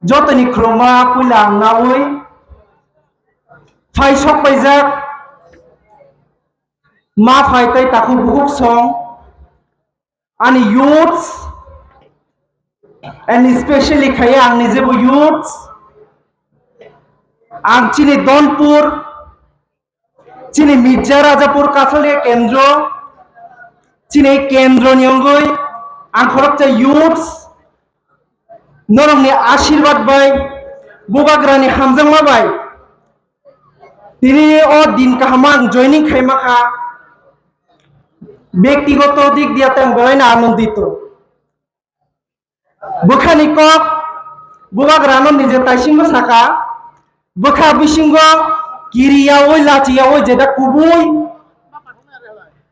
jotani kroma pulang nawi phai sok paijak ma phai tai taku buhuk song ani youths and especially khaya ang nijebu youths ang chini donpur chini Mirza Rajapur Katholik Kendro chini kendro nyongoi ang khorokcha youths norongni ashirwad bai bubagrani hamjangma bai tini o din kahamang joining khaimaka ব্যক্তিগত দিক দিয়ে তেম বয়না আনন্দিত বখানি cock বুবাগ রানন নিজে তাইসিংহ সাকা বখা বিসিংহ কিরিয়া ওই লাচিয়া ওই যেটা কুবুই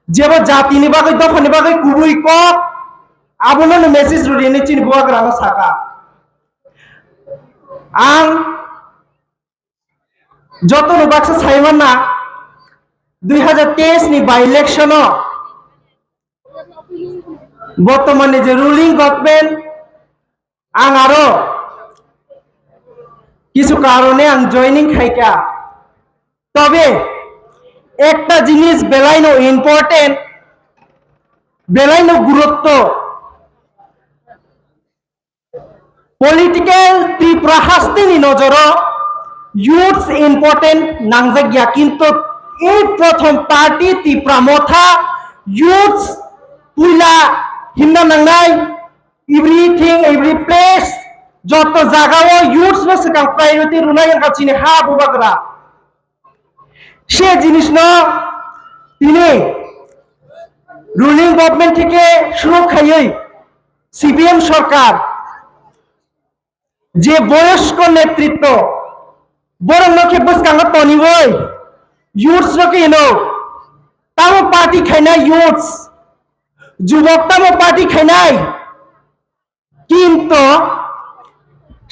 যেবা জাতিনি বাগৈ দফানি বাগৈ কুবুই কক আবলন মেসেজ রুডিনি চিনি বুবাগ রানো সাকা আং যতন বাক্স সাইমানা 2023 নি বাই ইলেকশন বর্তমানে যে রুলিং গভর্নমেন্ট আং আরো কিছু কারণে আং জয়নিং খাইকা তবে একটা জিনিস বেলাইনো ইম্পর্টেন্ট বেলাইনো গুরুত্ব পলিটিক্যাল ত্রিপুরা হাস্তিনি নজর ইউথস ইম্পর্টেন্ট নাংজাগিয়া কিন্তু এই প্রথম পার্টি ত্রিপুরা মথা ইউথস পুইলা হিন্দা নাংনাই এভরিথিং এভরি প্লেস যত জায়গাও ইউথস ন সিকাং প্রায়োরিটি রুনাই কাছিনি হা বুবাগরা সে জিনিস ন তিনি রুলিং গভর্নমেন্ট থেকে শুরু খাইই সিপিএম সরকার যে বয়স্ক নেতৃত্ব বরং নকে বসকাঙ্গ তনিবই ইউথস নকে এনো তামো পার্টি খাইনা ইউথস যুবক তামো পার্টি খাইনাই কিন্তু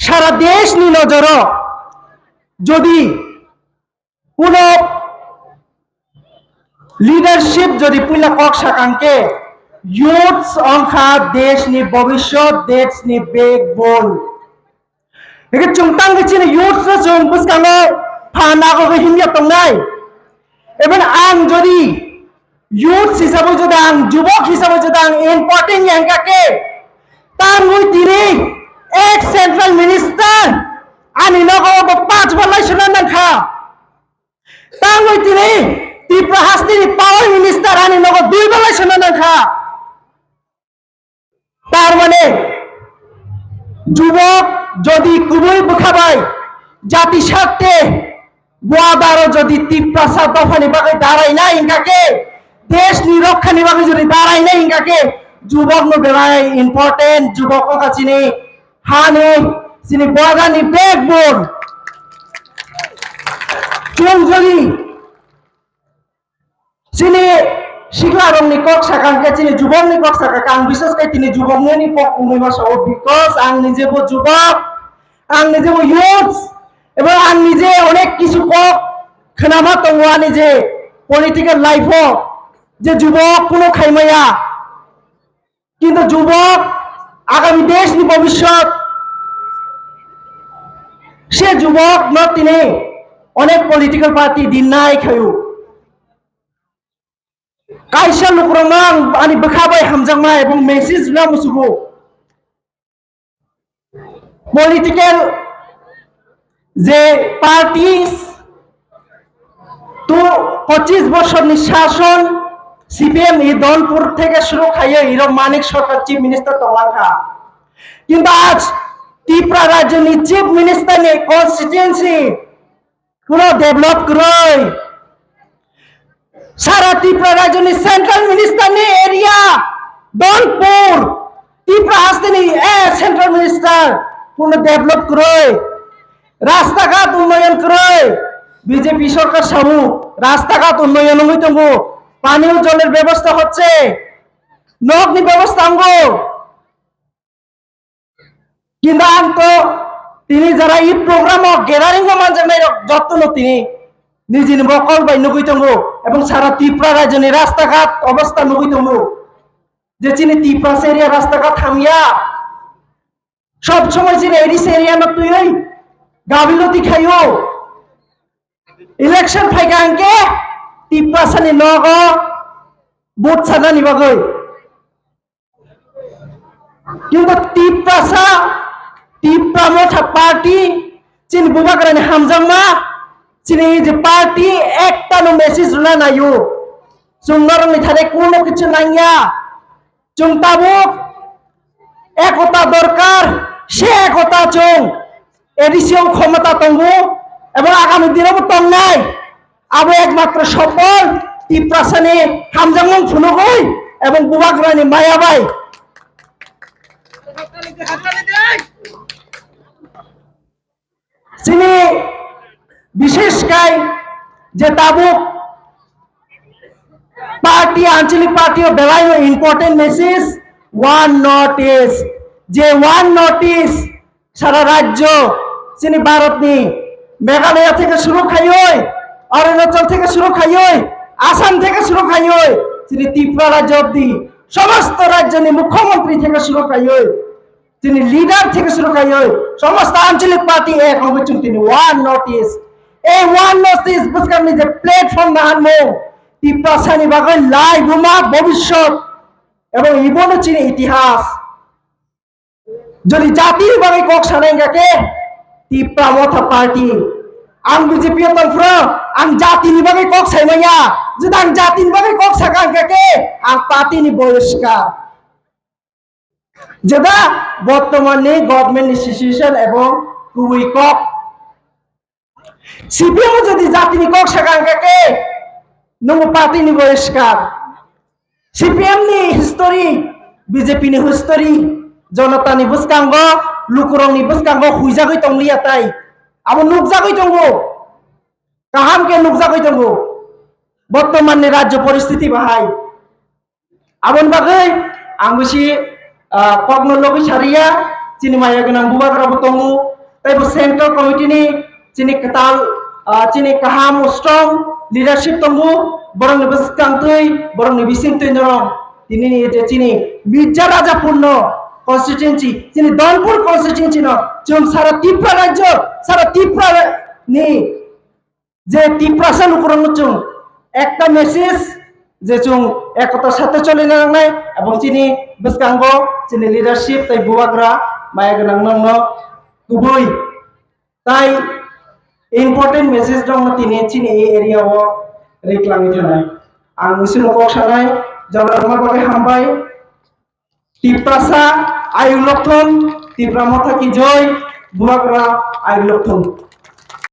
সারা দেশ নি নজর যদি কোন লিডারশিপ যদি পুইলা কক সাকাঙ্কে ইউথস অংখা দেশ নি ভবিষ্যৎ দেশ নি বেকবোন একে চুংতাং গেছিনি ইউথস না চুং বুসকাঙ্গ ফানাগো হিন্দিয়া তংনাই এবং আং যদি youth হিসাবে যদি আং যুবক হিসাবে যদি আং ইম্পর্টেন্ট ইয়াঙ্কাকে তার মুই তিনি এক সেন্ট্রাল মিনিস্টার আনি নগো 5 বার লাইসেন্স নাখা তার মুই তিনি ত্রিপুরা হাস্তিনি পাওয়ার মিনিস্টার আনি নগো 2 বার লাইসেন্স নাখা তার মানে যুবক যদি কুবুই বুখাবাই জাতি স্বার্থে গোয়াদারও যদি ত্রিপুরা দফানি বাগে দাঁড়াই না ইনকাকে দেশ নিরক্ষা নিবাগে যদি দাঁড়াই না ইনকাকে যুবক নো বেড়াই ইম্পর্টেন্ট যুবক কাছিনি হানি চিনি গোয়াদানি ব্যাকবোন চুং যদি চিনি শিখলা রং নি কক সাকাঙ্কে চিনি যুবক নি কক সাকা আং বিশেষ করে তিনি যুবক নি কক উনিমা সহ বিকজ আং নিজেবো যুবক আং নিজেবো ইউথস এবং আং নিজে অনেক কিছু কক খানামা তঙ্গা নিজে পলিটিক্যাল লাইফ যে যুবক কোনো খাইমায়া কিন্তু যুবক আগামী দেশ নি ভবিষ্যৎ সে যুবক ন তিনি অনেক পলিটিক্যাল পার্টি দিন নাই খায়ু কাইসা লুকরমাং আনি বখাবাই হামজাংমা এবং মেসেজ না মুসুগু পলিটিক্যাল যে পার্টি তো 25 বছর শাসন সিপিএম এই দলপুর থেকে শুরু খাইয়ে hero Manik Sarkar chief minister তলাঙ্কা কিন্তু আজ ত্রিপুরা রাজ্যের চিফ মিনিস্টার নে কনস্টিটিউয়েন্সি পুরো ডেভেলপ করই সারা ত্রিপুরা রাজ্যের সেন্ট্রাল মিনিস্টার নে এরিয়া দলপুর ত্রিপুরা হাস্তিনি সেন্ট্রাল মিনিস্টার পুরো ডেভেলপ করই রাস্তাঘাট উন্নয়ন করই বিজেপি সরকার সামু রাস্তাঘাট উন্নয়ন হইতঙ্গো পানীয় জলের ব্যবস্থা হচ্ছে নগ্নি ব্যবস্থা আঙ্গো কিন্তু আন্ত তিনি যারা এই প্রোগ্রাম গ্যাদারিং মানজানাই যত্ন তিনি নিজে বকল বাই নগৈতঙ্গো এবং সারা ত্রিপুরা রাজ্যের রাস্তাঘাট অবস্থা নগৈতঙ্গো যে চিনি ত্রিপুরা এরিয়া রাস্তাঘাট থামিয়া সময় চিনে এরিস এরিয়া না তুই ওই গাবিলতি খাইও ইলেকশন ফাইকা আনকে টিপ্রাসানি নগ ভোট সাদা নিবাগৈ কিন্তু টিপ্রামথা পার্টি চিনি বুবাগ্রানি হামজাংমা চিনি যে পার্টি একটা নো মেসেজ রুনা নাইও जों नरंनि थारे कोनो किछु नांगिया जों ताबुक एकता दरकार से एकता जों एडिसियाव क्षमता दंगो এবং আগামী দিনেও তংনাই আবো একমাত্র সফল টিপ্রাসানি হামজাংমং ফুনগই এবং বুবাগ্রানি মায়াবাই চিনি বিশেষকাই যে তাবুক পার্টি আঞ্চলিক পার্টি ও বেলায় ইম্পর্টেন্ট মেসেজ ওয়ান নোটিস যে ওয়ান নোটিস সারা রাজ্য চিনি ভারতনি মেঘালয় থেকে শুরু খাইয় অরুণাচল থেকে শুরু খাইয় আসাম থেকে শুরু খাইয় চিনি ত্রিপুরা রাজ্য অব্দি সমস্ত রাজ্যনি মুখ্যমন্ত্রী থেকে শুরু খাইয় তিনি লিডার থেকে শুরু খাইয় সমস্ত আঞ্চলিক পার্টি এক হবে তিনি ওয়ান নোটিস এই ওয়ান নোটিস বুঝকারনি যে প্ল্যাটফর্ম না আনমো টিপ্রাসানি বাগান লাই বুমা ভবিষ্যৎ এবং ইবনও চিনি ইতিহাস যদি জাতির বাগাই কক সানাইগাকে টিপ্রামথা পার্টি आं बीजेपी तंफ्र आं जातिनि बागै कक सायमाया जुदि आं जातिनि बागै कक सागांगाके आं पार्टीनि बहिष्कार जेदा बर्तमाननि गभर्नमेन्टनि सिचुएशन एवं गुबै कक सीपीएम जुदि जातिनि कक सागांगाके नंगौ पार्टीनि बहिष्कार सीपीएम नि हिस्टरी बीजेपी नि हिस्टरी जनतानि बुसकांगो लुकुरंनि बुसकांगो हुइजागै तंलियाताय अब नुकजागै दंगो काहाम के नुकजागै दंगो बर्तमाननि राज्य परिस्थिति बाहाय आबन बागै आं बिसि कग्न लगै सारिया चिनि माया गोनां बुबाग्राबो दंगो ताइबो सेंट्रल कमिटिनि चिनि कताल चिनि काहाम स्ट्रं लिडारशिप दंगो बरंनि बसकांतै बरंनि बिसिंतै दं दिनैनि जे चिनि मिर्जा राजापुरनो कन्स्टिट्युएन्सी चिनि दनपुर कन्स्टिट्युएन्सी न जों सारा त्रिपुरा राज्य सारा त्रिपुरा नि जे टिप्रासा लुकुरंग जों एकटा मेसेज जे जों एकतार साथे चलिनो नांनाय এবং চিনি बसकांगो चिनि लिडारशिप ताइ बुवाग्रा माया गोनां नंनो गुबै ताइ इम्पोर्टेन्ट मेसेज दं तिनि चिनि एरियाव रेक्लामि थानाय आं बिसोरनो कक सानाय जनारमा बागै हामबाय टिप्रासा आयुलक्षण टिप्रामथा की जय बुवाग्रा आयुलक्षण